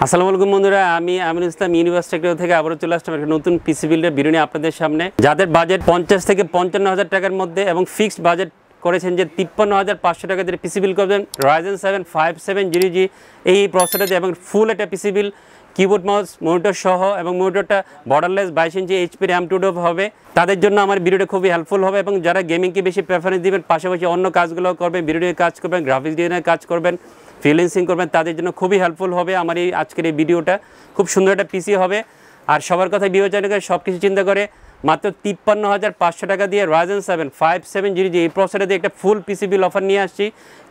আসসালামু আলাইকুম বন্ধুরা, আমি আমিনুল ইসলাম ইউনিভার্সিটি টেকনোলজি থেকে আবারও চলে আসলাম একটা নতুন পিসি বিল্ডের ভিডিও নিয়ে আপনাদের সামনে। যাদের বাজেট 50 থেকে 55,000 টাকার মধ্যে এবং ফিক্সড বাজেট করেছেন যে 53,500 টাকা দিয়ে পিসি বিল করবেন Ryzen 7 5700G এই প্রসেসর দিয়ে এবং ফুল একটা পিসি বিল কিবোর্ড মাউস মনিটর সহ এবং মনিটরটা বর্ডারলেস 22 ইঞ্চি HP RAM 2 হবে, তাদের জন্য আমার ভিডিওটা খুবই হেল্পফুল হবে। এবং যারা গেমিংকে বেশি প্রেফারেন্স দিবেন, পাশাপাশি অন্য কাজগুলো করবেন, ভিডিও কাজ করবেন, গ্রাফিক্স ডিজাইনের কাজ করবেন, ফ্রিল্যান্সিং করবেন, তাদের জন্য খুবই হেল্পফুল হবে আমার এই আজকের এই ভিডিওটা। খুব সুন্দর একটা পিসি হবে। আর সবার কথা বিবেচনা করে সব কিছু চিন্তা করে মাত্র 53,500 টাকা দিয়ে Ryzen 7 5700G এই প্রসেসর দিয়ে একটা ফুল পিসি বিল অফার নিয়ে আসছি,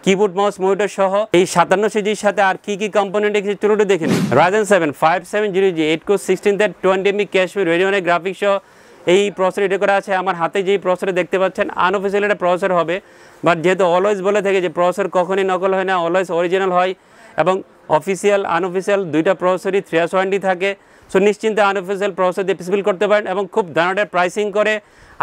কিবোর্ড মাউস মনিটর সহ। এই 5700Gর সাথে আর কি কি কম্পোনেন্ট রেখেছি চলুন দেখে নিন। Ryzen 7 5700G 8 core 16 thread 20 MB ক্যাশে রেডিওনের গ্রাফিক্স সহ এই প্রসেসর রেডি করা আছে। আমার হাতে যেই প্রসেসর দেখতে পাচ্ছেন আনঅফিসিয়াল একটা প্রসেসর হবে, বাট যেহেতু অলওয়েজ বলে থাকে যে প্রসেসর কখনই নকল হয় না, অলওয়েজ অরিজিনাল হয়। এবং অফিসিয়াল আনঅফিসিয়াল দুইটা প্রসেসরই 3 ইয়ার্স ওয়ারেন্টি থাকে। সো নিশ্চিন্তে আনঅফিসিয়াল প্রসেসর দিয়ে পিসি বিল করতে পারেন এবং খুব দানাদার প্রাইসিং করে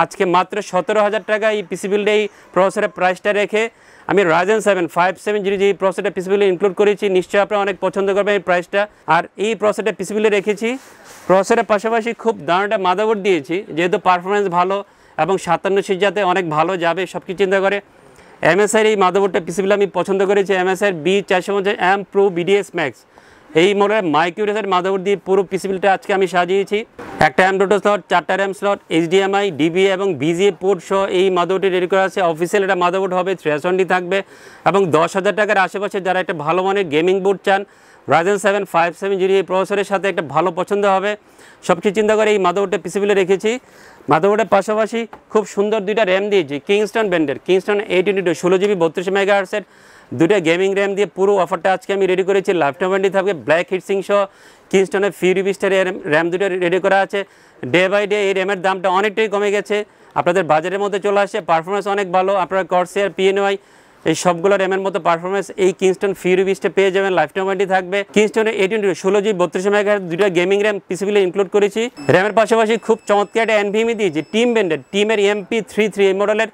আজকে মাত্র 17,000 টাকা এই পিসি বিল্ডে এই প্রসেসরের প্রাইসটা রেখে আমি Ryzen 7 5700G এই প্রসেসরটা পিসি বিলে ইনক্লুড করেছি। নিশ্চয়ই আপনারা অনেক পছন্দ করবেন এই প্রাইসটা। আর এই প্রসেসরটা পিসি বিলে রেখেছি, প্রসেসরের পাশাপাশি খুব দানাদার মাদারবোর্ড দিয়েছি, যেহেতু পারফরমেন্স ভালো এবং 5700 যাতে অনেক ভালো যাবে সব কিছু চিন্তা করে MSI এই মাদারবোর্ডটা পিসি বিলে আমি পছন্দ করেছি। MSI B450M Pro BDS Max এই মডেলের মাইক্রোরেসের মাদারবোর্ড দিয়ে পুরো পিসি বিলটা আজকে আমি সাজিয়েছি। একটা M.2 স্লট, 4টা RAM স্লট, HDMI, DVA এবং VGA পোর্ট সহ এই মাদারবোর্ডটি রেডি করা আছে। অফিসিয়াল একটা মাদারবোর্ড হবে, 3 ইয়ার্স ওয়ারেন্টি থাকবে এবং 10,000 টাকার আশেপাশে যারা একটা ভালো মানের গেমিং বোর্ড চান Ryzen 7 5700G এই প্রসেসরের সাথে একটা ভালো পছন্দ হবে। সব কিছু চিন্তা করে এই মাদারবোর্ডটা পিসি বিলে রেখেছি। মাদারবোর্ডের পাশাপাশি খুব সুন্দর দুইটা র্যাম দিয়েছি, কিংস্টন ব্র্যান্ডের কিংস্টন 822 16GB 32 MHz দুইটা গেমিং র্যাম দিয়ে পুরো অফারটা আজকে আমি রেডি করেছি। লাইফ টাইম ওয়ারেন্টি থাকবে, ব্ল্যাক হিটসিং সহ কিংস্টনের ফিউরি বিস্টার র্যাম দুটো রেডি করা আছে। ডে বাই ডে এই র্যামের দামটা অনেকটাই কমে গেছে, আপনাদের বাজারের মধ্যে চলে আসে, পারফরমেন্স অনেক ভালো। আপনারা কর্সিয়ার PNY এই সবগুলো র্যামের মতো পারফরমেন্স এই কিংস্টন ফিউরি বিস্টে পেয়ে যাবেন, লাইফ টাইম ওয়ারেন্টি থাকবে। কিংস্টনের 822 16GB 32 MHz দুইটা গেমিং র্যাম পিসি বিলে ইনক্লুড করেছি। র্যামের পাশাপাশি খুব চমৎকার একটা NVMe দিয়েছি, টিম ব্র্যান্ডের টিমের MP33 এই মডেলের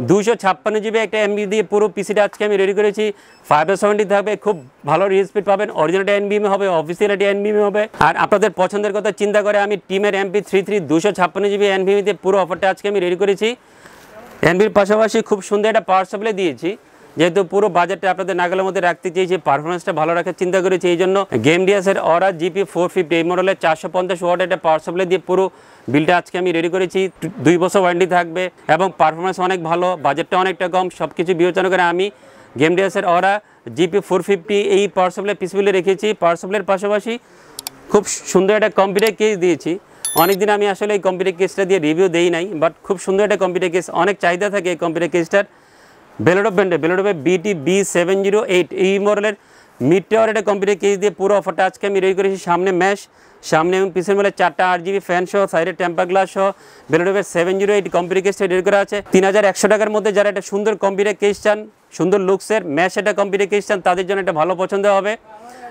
256GB একটা MB দিয়ে পুরো পিসিটা আজকে আমি রেডি করেছি। 5 ইয়ার্স ওয়ারেন্টি থাকবে, খুব ভালো রিড স্পিড পাবেন, অরিজিনাল NVMe হবে, অফিসিয়াল একটা NVMe হবে। আর আপনাদের পছন্দের কথা চিন্তা করে আমি টিমের MP33 256GB NVMe দিয়ে পুরো অফারটা আজকে আমি রেডি করেছি। NVMe পাশাপাশি খুব সুন্দর একটা পাওয়ার সাপ্লাই দিয়েছি, যেহেতু পুরো বাজেটটা আপনাদের নাগালের মধ্যে রাখতে চেয়েছি, পারফরমেন্সটা ভালো রাখার চিন্তা করেছি। এই জন্য গেমডিয়াসের Aura GP 450 এই মডেলের 450 ওয়াট একটা পাওয়ার সাপ্লাই দিয়ে পুরো বিলটা আজকে আমি রেডি করেছি। 2 বছর ওয়ারেন্টি থাকবে এবং পারফরমেন্স অনেক ভালো, বাজেটটা অনেকটা কম। সব কিছু বিবেচনা করে আমি গেমডিয়াসের Aura GP 450 এই পাওয়ার সাপ্লাই পিসি বিলে রেখেছি। পাওয়ার সাপ্লাইয়ের পাশাপাশি খুব সুন্দর একটা কম্পিউটার কেস দিয়েছি। অনেকদিন আমি আসলে এই কম্পিউটার কেসটা দিয়ে রিভিউ দেই নাই, বাট খুব সুন্দর একটা কম্পিউটার কেস, অনেক চাহিদা থাকে এই কম্পিউটার কেসটার। বেলোডো ব্র্যান্ডের বেলোডোবের BT B708 এই মডেলের মিড টাওয়ার একটা কম্পিউটার কেস দিয়ে পুরো অফারটা আজকে আমি রেডি করেছি। সামনে ম্যাশ, সামনে এবং পিছনে মিলে 4টা RGB ফ্যান সহ, সাইডে টেম্পার গ্লাস সহ বেলোডোবের 708 কম্পিউটার কেসটা রেডি করা আছে। 3100 টাকার মধ্যে যারা একটা সুন্দর কম্পিউটার কেস চান, সুন্দর লুকসের ম্যাশ একটা কম্পিউটার কেস চান, তাদের জন্য একটা ভালো পছন্দ হবে।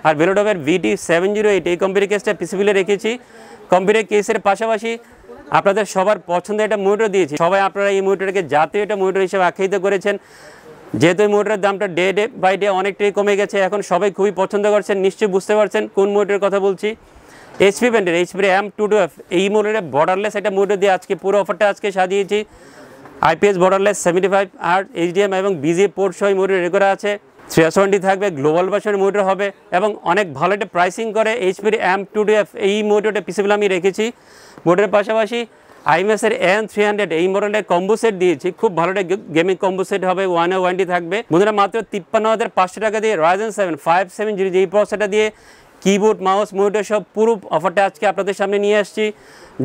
আর বেলোডোবের VT 708 এই কম্পিউটার কেসটা পিসি বিলে রেখেছি। কম্পিউটার কেসের পাশাপাশি আপনাদের সবার পছন্দের একটা মনিটর দিয়েছি। সবাই আপনারা এই মনিটরকে জাতীয় একটা মনিটর হিসেবে আখ্যায়িত করেছেন, যেহেতু এই মনিটরের দামটা ডে বাই ডে অনেকটাই কমে গেছে, এখন সবাই খুবই পছন্দ করছেন। নিশ্চয়ই বুঝতে পারছেন কোন মনিটরের কথা বলছি। HP ব্র্যান্ডের HP M212 এই মনিটরের বর্ডারলেস একটা মনিটর দিয়ে আজকে পুরো অফারটা আজকে সাজিয়েছি। IPS বর্ডারলেস 75 আর HDMI এবং VGA পোর্ট সহ মনিটর রেডি করা আছে। 3 ইয়ার্স ওয়ারেন্টি থাকবে, গ্লোবাল ভার্সনের মনিটর হবে এবং অনেক ভালো একটা প্রাইসিং করে HP M212 এই মনিটরটা পিসি বিলে আমি রেখেছি। মনিটরের পাশাপাশি IMS এর N300 এই মডেলের কম্বো সেট দিয়েছি, খুব ভালো একটা গেমিং কম্বো সেট হবে, 1 ইয়ার ওয়ারেন্টি থাকবে। বন্ধুরা মাত্র 53,500 টাকা দিয়ে Ryzen 7 5700G এই প্রসেসরটা দিয়ে কিবোর্ড মাউস মনিটর সব পুরো অফারটা আজকে আপনাদের সামনে নিয়ে আসছি।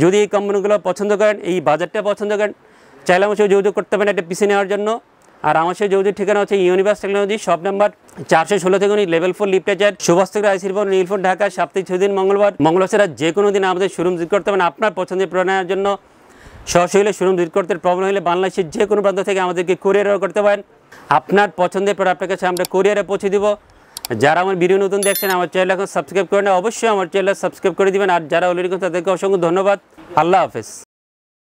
যদি এই কোম্পানিগুলো পছন্দ করেন, এই বাজারটা পছন্দ করেন, চাইলে আমার সাথে যোগাযোগ করতে পারেন একটা পিসি নেওয়ার জন্য। আর আমার সাথে যোগাযোগ ঠিকানা হচ্ছে ইউনিভার্স টেকনোলজি, শপ নাম্বার 416 থেকে লেভেল 4 লিফটে 4, সুভাষচন্দ্র আইসির ভবন, নীলফোর্ড, ঢাকা। সপ্তাহে 6 দিন মঙ্গলবার ছাড়া যে কোনো দিন আমাদের শোরুম ভিজিট করতে পারেন। আপনার পছন্দের প্রণয়ের জন্য সরাসরি হলে শোরুম ভিজিট করতে, প্রবলেম হলে বাংলাদেশের যে কোনো প্রান্ত থেকে আমাদেরকে কুরিয়ারও করতে পারেন। আপনার পছন্দের প্রোডাক্ট আপনার কাছে আমরা কুরিয়ারে পৌঁছে দিব। যারা আমার ভিডিও নতুন দেখছেন, আমার চ্যানেল এখন সাবস্ক্রাইব করে না, অবশ্যই আমার চ্যানেল সাবস্ক্রাইব করে দিবেন। আর যারা অলরেডি তাদেরকে অসংখ্য ধন্যবাদ। আল্লাহ হাফেজ।